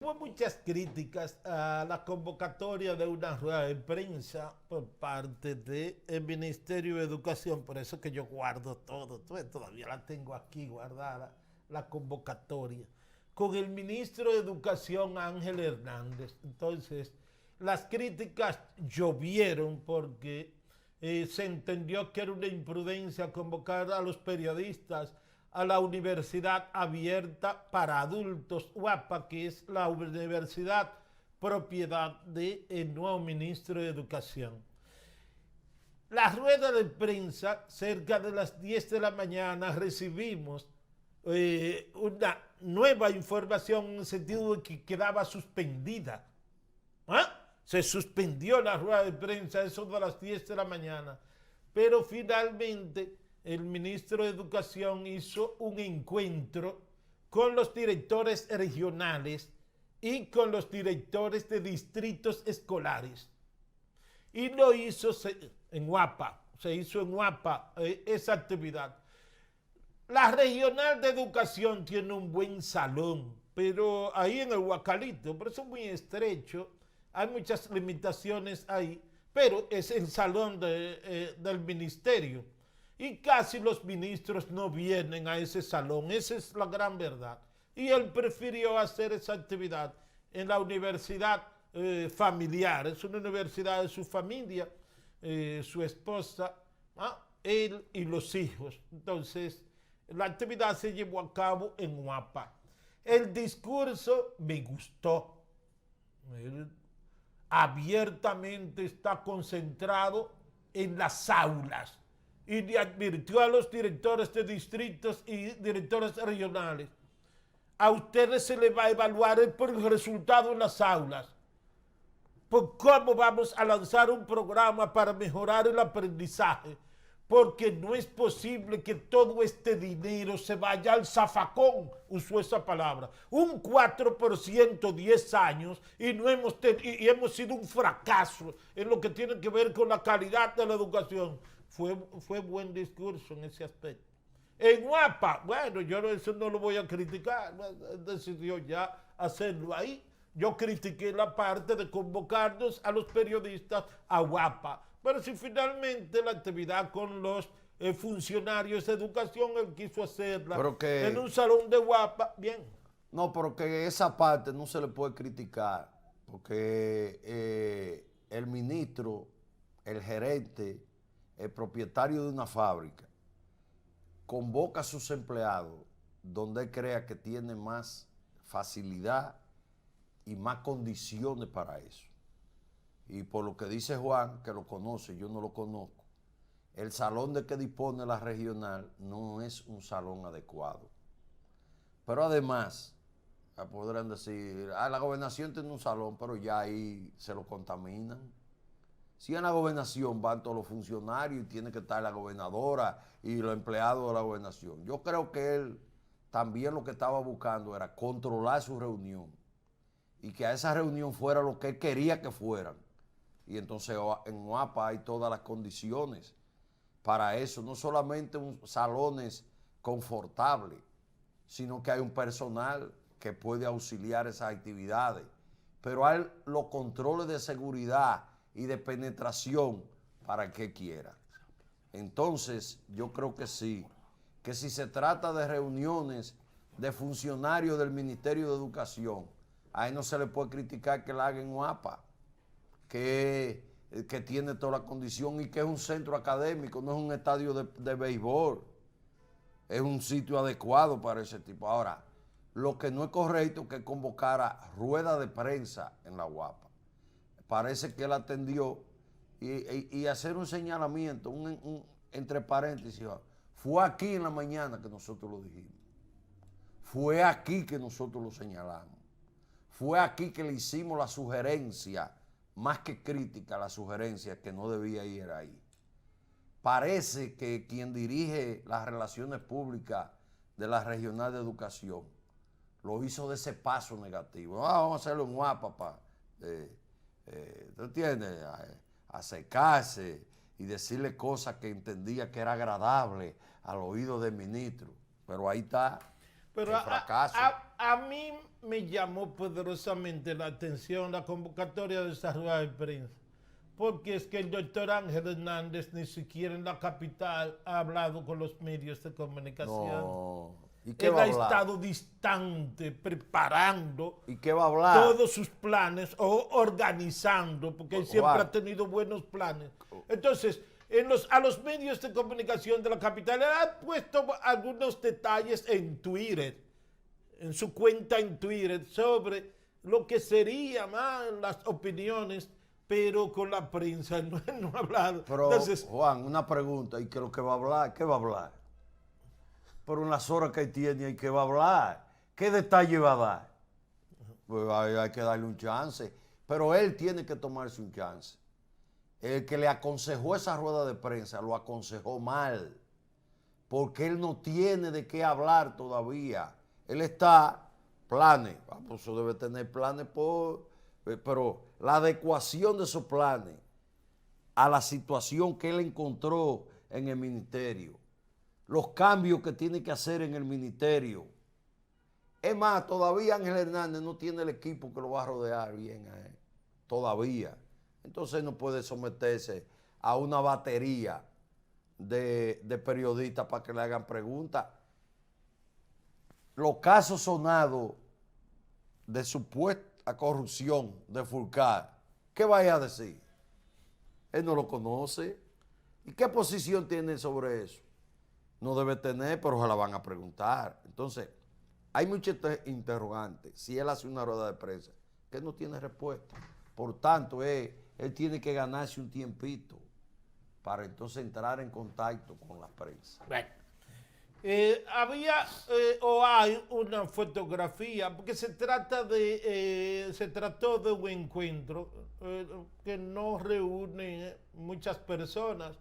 Hubo muchas críticas a la convocatoria de una rueda de prensa por parte del Ministerio de Educación, por eso que yo guardo todo, todavía la tengo aquí guardada, la convocatoria, con el ministro de Educación Ángel Hernández. Entonces, las críticas llovieron porque se entendió que era una imprudencia convocar a los periodistas a la Universidad Abierta para Adultos, UAPA, que es la universidad propiedad del nuevo ministro de Educación. La rueda de prensa, cerca de las 10 de la mañana, recibimos una nueva información en el sentido de que quedaba suspendida. ¿Ah? Se suspendió la rueda de prensa, eso de las 10 de la mañana, pero finalmente el ministro de Educación hizo un encuentro con los directores regionales y con los directores de distritos escolares. Y lo hizo en Guapa, se hizo en Guapa esa actividad. La regional de educación tiene un buen salón, pero ahí en el Huacalito, pero eso es muy estrecho, hay muchas limitaciones ahí, pero es el salón del ministerio. Y casi los ministros no vienen a ese salón, esa es la gran verdad. Y él prefirió hacer esa actividad en la universidad familiar, es una universidad de su familia, su esposa, él y los hijos. Entonces, la actividad se llevó a cabo en Guapa. El discurso me gustó. Él abiertamente está concentrado en las aulas y le advirtió a los directores de distritos y directores regionales: a ustedes se les va a evaluar por el resultado en las aulas, por cómo vamos a lanzar un programa para mejorar el aprendizaje, porque no es posible que todo este dinero se vaya al zafacón, usó esa palabra, un 4% 10 años y, no hemos sido un fracaso en lo que tiene que ver con la calidad de la educación. Fue buen discurso en ese aspecto. En Guapa, bueno, yo eso no lo voy a criticar, decidió ya hacerlo ahí. Yo critiqué la parte de convocarnos a los periodistas a Guapa, pero si finalmente la actividad con los funcionarios de educación él quiso hacerla Pero en que, un salón de Guapa, bien. no, pero que esa parte no se le puede criticar, porque el ministro, el gerente, el propietario de una fábrica, convoca a sus empleados donde él crea que tiene más facilidad y más condiciones para eso. Y por lo que dice Juan, que lo conoce, yo no lo conozco, el salón de que dispone la regional no es un salón adecuado. Pero además, podrán decir, la gobernación tiene un salón, pero ya ahí se lo contaminan. Si en la gobernación van todos los funcionarios y tiene que estar la gobernadora y los empleados de la gobernación. Yo creo que él también lo que estaba buscando era controlar su reunión y que a esa reunión fuera lo que él quería que fueran. Y entonces en Guapa hay todas las condiciones para eso, no solamente salones confortables, sino que hay un personal que puede auxiliar esas actividades. Pero hay los controles de seguridad y de penetración para el que quiera. Entonces, yo creo que sí, que si se trata de reuniones de funcionarios del Ministerio de Educación, ahí no se le puede criticar que la hagan en Guapa, que tiene toda la condición y que es un centro académico, no es un estadio de béisbol, es un sitio adecuado para ese tipo. Ahora, lo que no es correcto es que convocara rueda de prensa en la Guapa. Parece que él atendió y hacer un señalamiento, entre paréntesis, fue aquí en la mañana que nosotros lo dijimos. Fue aquí que nosotros lo señalamos. Fue aquí que le hicimos la sugerencia, más que crítica, la sugerencia que no debía ir ahí. Parece que quien dirige las relaciones públicas de la regional de educación lo hizo de ese paso negativo. Vamos a hacerlo en Guapa, papá. ¿Tú entiendes? Acercarse y decirle cosas que entendía que era agradable al oído del ministro. Pero ahí está Pero el fracaso. a mí me llamó poderosamente la atención la convocatoria de esa rueda de prensa, porque es que el doctor Ángel Hernández ni siquiera en la capital ha hablado con los medios de comunicación. No. ¿Y qué Él va a ha hablar? estado distante, preparando ¿Y qué va a hablar? todos sus planes o organizando, porque él siempre Juan. ha tenido buenos planes. Entonces, a los medios de comunicación de la capital, él ha puesto algunos detalles en Twitter, en su cuenta en Twitter, sobre lo que serían las opiniones, pero con la prensa él no ha hablado. Pero, Entonces, Juan, una pregunta, ¿y qué es lo que va a hablar? ¿Qué va a hablar? Pero en las horas que tiene, ¿y qué va a hablar? ¿Qué detalle va a dar? Pues hay que darle un chance. Pero él tiene que tomarse un chance. El que le aconsejó esa rueda de prensa lo aconsejó mal. Porque él no tiene de qué hablar todavía. Él está, planes. Pues eso debe tener planes pero la adecuación de esos planes a la situación que él encontró en el ministerio, los cambios que tiene que hacer en el ministerio. Es más, todavía Ángel Hernández no tiene el equipo que lo va a rodear bien a él. Todavía. Entonces no puede someterse a una batería de periodistas para que le hagan preguntas. Los casos sonados de supuesta corrupción de Fulcar, ¿qué vaya a decir? Él no lo conoce. ¿Y qué posición tiene sobre eso? No debe tener, pero se la van a preguntar. Entonces, hay muchos interrogantes. Si él hace una rueda de prensa, que no tiene respuesta. Por tanto, él tiene que ganarse un tiempito para entonces entrar en contacto con la prensa. bueno, había o hay una fotografía, porque se trató de un encuentro que no reúne muchas personas.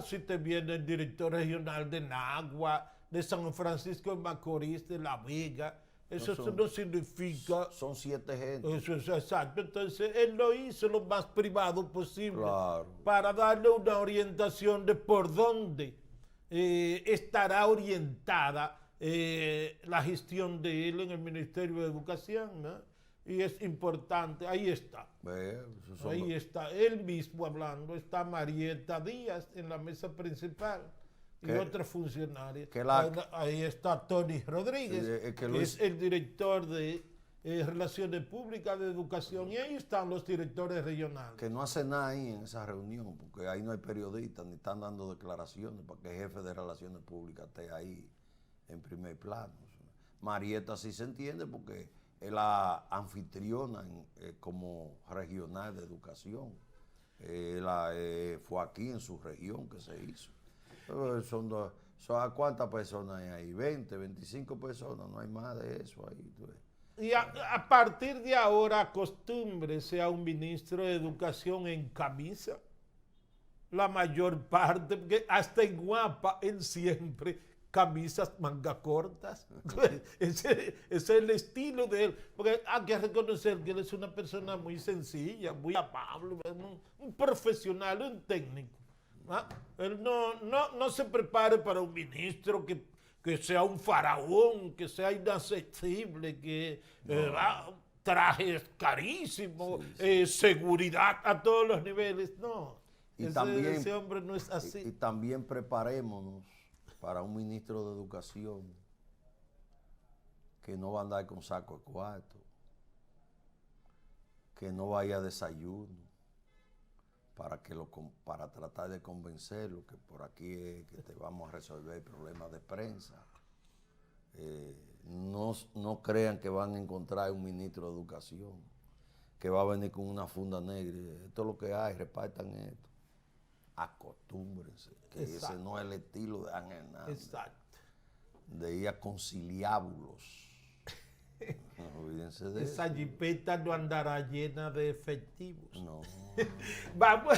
Si te viene el director regional de Nagua, de San Francisco de Macorís, de La Vega, eso no significa... Son 7 gente. Eso es exacto. Entonces, él lo hizo lo más privado posible, Claro. para darle una orientación de por dónde estará orientada la gestión de él en el Ministerio de Educación, ¿no? Y es importante, ahí está. Ahí está, él mismo hablando, está Marieta Díaz en la mesa principal y otros funcionarios. Ahí está Tony Rodríguez, Sí, que es el director de Relaciones Públicas de Educación, y ahí están los directores regionales. Que no hace nada ahí en esa reunión, porque ahí no hay periodistas ni están dando declaraciones para que el jefe de Relaciones Públicas esté ahí en primer plano. Marieta sí se entiende porque es la anfitriona como regional de educación. Fue aquí en su región que se hizo. ¿Cuántas personas hay ahí? 20, 25 personas, no hay más de eso ahí. Y a partir de ahora acostúmbrese a un ministro de Educación en camisa, la mayor parte, porque hasta en Guapa él siempre camisas manga cortas. Ese es el estilo de él, porque hay que reconocer que él es una persona muy sencilla, muy amable, un profesional, un técnico. Él no se prepare para un ministro que sea un faraón, que sea inaccesible, que trajes carísimos, seguridad a todos los niveles. No, ese hombre no es así. Y también preparémonos para un ministro de Educación que no va a andar con saco de cuarto, que no vaya a desayuno, para tratar de convencerlo que por aquí es que te vamos a resolver problemas de prensa. No crean que van a encontrar un ministro de Educación que va a venir con una funda negra. Esto es lo que hay, repartan esto. Acostúmbrense, que ese no es el estilo de Ángel Hernández. Exacto. De ir a conciliábulos. No olvídense de Esa eso. jipeta no andará llena de efectivos. No. Vamos